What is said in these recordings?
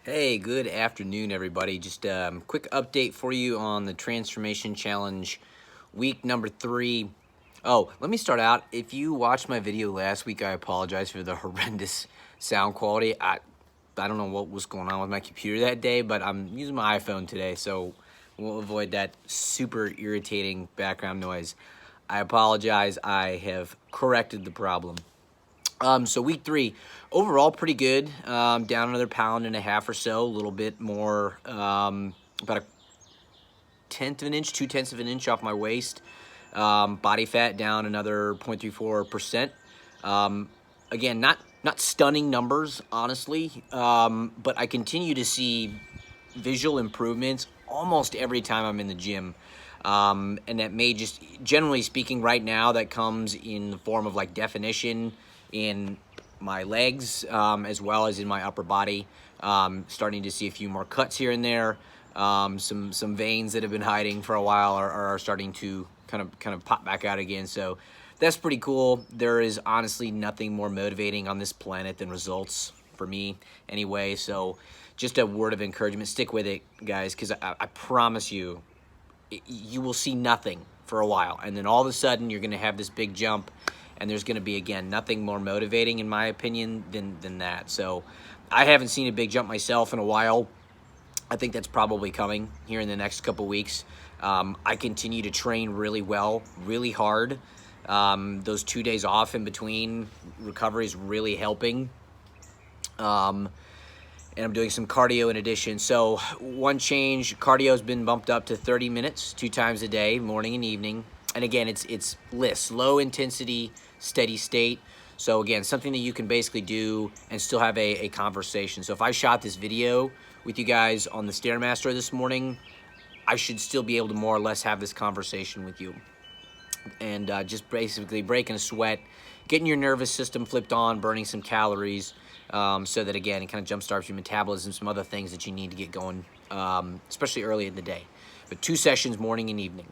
Hey, good afternoon, everybody. Just a quick update for you on the Transformation Challenge week number 3. Oh, let me start out. If you watched my video last week, I apologize for the horrendous sound quality. I don't know what was going on with my computer that day, but I'm using my iPhone today, so we'll avoid that super irritating background noise. I apologize. I have corrected the problem. So week 3, overall pretty good. Down another pound and a half or so, a little bit more, about a tenth of an inch, 2/10 of an inch off my waist. Body fat down another 0.34%. Again, not stunning numbers, honestly, but I continue to see visual improvements almost every time I'm in the gym. And that may just, generally speaking, right now, that comes in the form of like definition in my legs, as well as in my upper body. Starting to see a few more cuts here and there. Some veins that have been hiding for a while are starting to kind of pop back out again. So that's pretty cool. There is honestly nothing more motivating on this planet than results for me, anyway. So just a word of encouragement: stick with it, guys, because I promise you, you will see nothing for a while, and then all of a sudden you're going to have this big jump, and there's going to be, again, nothing more motivating, in my opinion, than that. So I haven't seen a big jump myself in a while. I think that's probably coming here in the next couple weeks. I continue to train really well, really hard. Those 2 days off in between recovery is really helping. And I'm doing some cardio in addition. So one change, cardio has been bumped up to 30 minutes 2 times a day, morning and evening. And again, it's LISS, low intensity, steady state. So again, something that you can basically do and still have a conversation. So if I shot this video with you guys on the Stairmaster this morning, I should still be able to more or less have this conversation with you. And just basically breaking a sweat, getting your nervous system flipped on, burning some calories, so that, again, it kind of jumpstarts your metabolism, some other things that you need to get going, especially early in the day. But 2 sessions, morning and evening.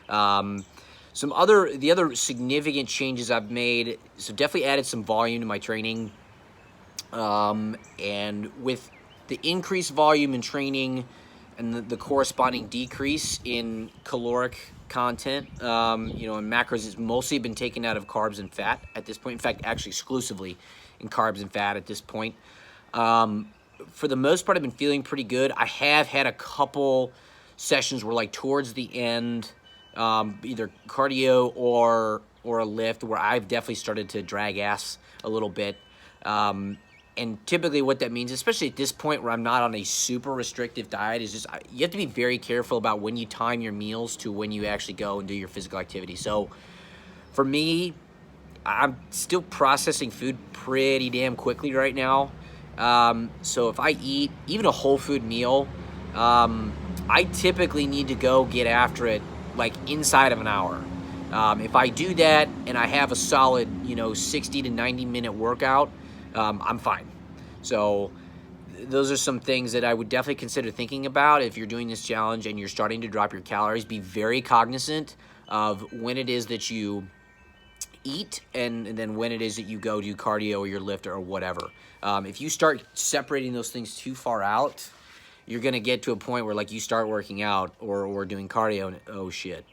The other significant changes I've made, so definitely added some volume to my training. And with the increased volume in training and the corresponding decrease in caloric content, in macros, it's mostly been taken out of carbs and fat at this point. In fact, actually exclusively in carbs and fat at this point. For the most part, I've been feeling pretty good. I have had a couple sessions where, like, towards the end, either cardio or a lift, where I've definitely started to drag ass a little bit. And typically what that means, especially at this point where I'm not on a super restrictive diet, is just you have to be very careful about when you time your meals to when you actually go and do your physical activity. So for me, I'm still processing food pretty damn quickly right now. So if I eat even a whole food meal, I typically need to go get after it like inside of an hour. If I do that and I have a solid, 60 to 90 minute workout, I'm fine. So those are some things that I would definitely consider thinking about if you're doing this challenge and you're starting to drop your calories. Be very cognizant of when it is that you eat and then when it is that you go do cardio or your lift or whatever. If you start separating those things too far out, you're going to get to a point where, like, you start working out or doing cardio and, oh shit,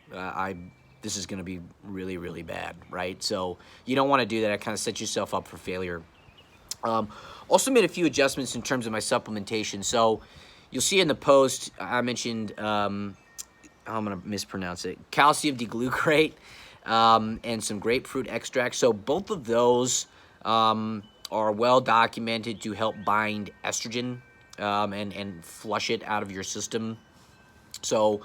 this is going to be really, really bad, right? So you don't want to do that. It kind of sets yourself up for failure. Also made a few adjustments in terms of my supplementation. So you'll see in the post, I mentioned, I'm going to mispronounce it, calcium D-glucarate, and some grapefruit extract. So both of those are well documented to help bind estrogen and flush it out of your system. So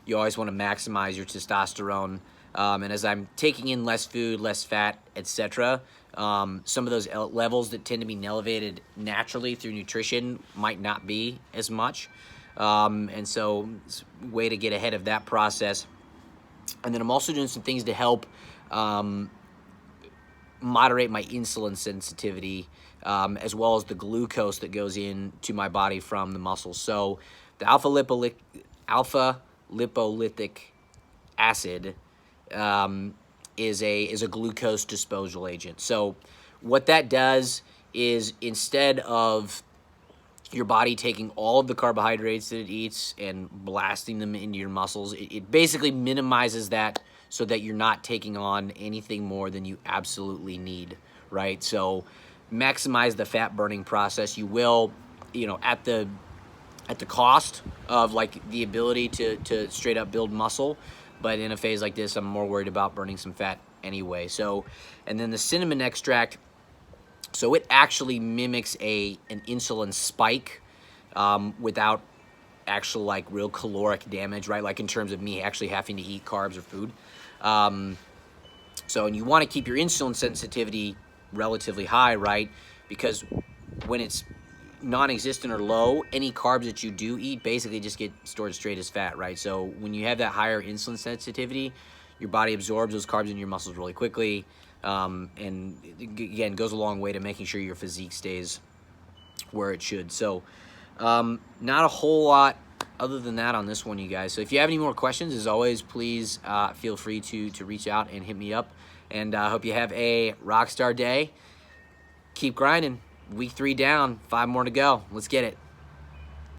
you always want to maximize your testosterone. And as I'm taking in less food, less fat, etc., some of those levels that tend to be elevated naturally through nutrition might not be as much. And so it's a way to get ahead of that process. And then I'm also doing some things to help moderate my insulin sensitivity, as well as the glucose that goes into my body from the muscles. So the alpha lipolytic acid is a glucose disposal agent. So what that does is, instead of your body taking all of the carbohydrates that it eats and blasting them into your muscles. It basically minimizes that so that you're not taking on anything more than you absolutely need, right? So maximize the fat burning process. You will, at the cost of like the ability to straight up build muscle. But in a phase like this, I'm more worried about burning some fat anyway. So, and then the cinnamon extract, so it actually mimics an insulin spike without actual like real caloric damage, right? Like in terms of me actually having to eat carbs or food. So, and you want to keep your insulin sensitivity relatively high, right? Because when it's non-existent or low, any carbs that you do eat basically just get stored straight as fat, right? So when you have that higher insulin sensitivity, your body absorbs those carbs in your muscles really quickly, and again, goes a long way to making sure your physique stays where it should. So not a whole lot other than that on this one, you guys. So if you have any more questions, as always, please feel free to reach out and hit me up. And I hope you have a rock star day. Keep grinding. Week 3 down, 5 more to go. Let's get it.